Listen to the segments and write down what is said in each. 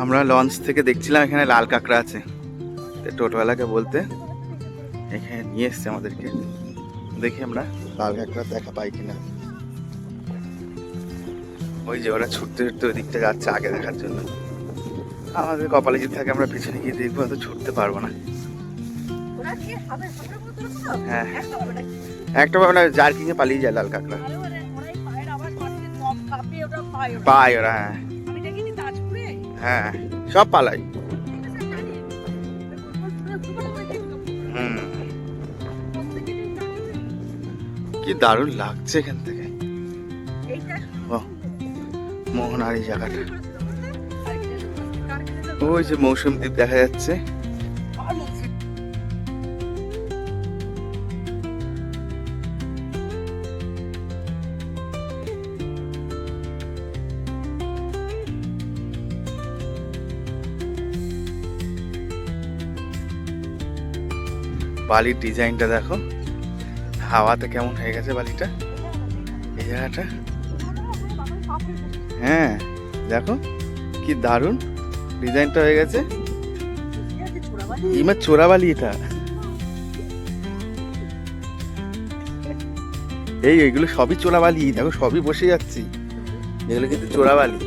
আমরা লঞ্চ থেকে দেখছিলাম এখানে লাল কাঁকড়া আছে, টোটোওয়ালাকে বলতে এখানে নিয়ে এসছে আমাদেরকে। দেখি আমরা লাল কাঁকড়া দেখা পাই কিনা। ওই যে ওরা ছুটতে ছুটতে ওই দিকটা যাচ্ছে আগে দেখার জন্য। আমাদের কপালে যদি থাকে আমরা পিছনে গিয়ে দেখবো, হয়তো ছুটতে পারবো না। হ্যাঁ, একটা ব্যাপার জার্কিংয়ে পালিয়ে যায় লাল কাঁকড়া, পায় ওরা। হ্যাঁ হ্যাঁ, সব পালাই। কি দারুণ লাগছে এখান থেকে। মোহনার এই জায়গাটা, ওই যে মৌসুম দ্বীপ দেখা যাচ্ছে। বালির ডিজাইনটা দেখো, হাওয়াতে কেমন হয়ে গেছে বালিটা, এই জায়গাটা। হ্যাঁ দেখো কি দারুণ ডিজাইনটা হয়ে গেছে। ইমা চোরাবালি, এটা এইগুলো সবই চোরাবালি। দেখো সবই বসে যাচ্ছি, এগুলো কিন্তু চোরাবালি।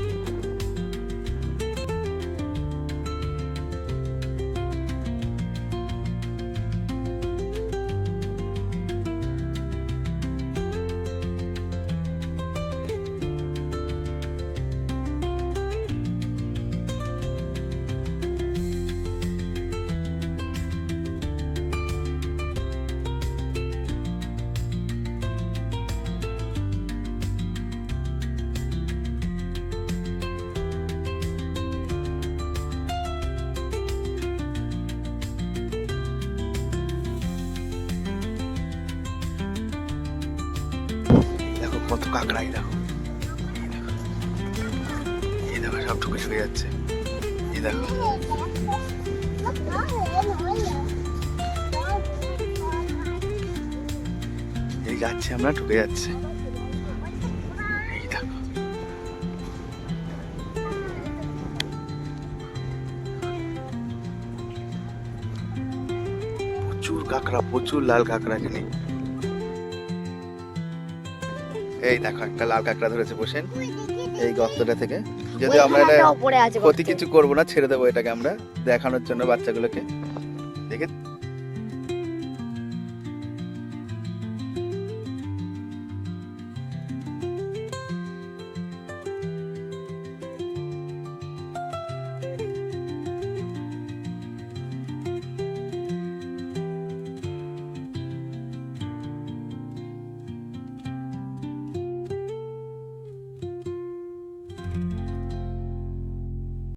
কত কাঁকড়াই দেখো, এই দেখো সব ঢুকে ছুঁয়ে যাচ্ছে। এই দেখো এই যাচ্ছে, আমরা ঢুকে যাচ্ছে। এই দেখো প্রচুর কাঁকড়া, প্রচুর লাল কাঁকড়া এখানে। এই দেখো একটা লাল কাঁকড়া ধরেছে বসে এই গর্তটা থেকে। যদি আমরা এটা ক্ষতি কিছু করবো না, ছেড়ে দেবো এটাকে আমরা দেখানোর জন্য বাচ্চাগুলোকে। দেখে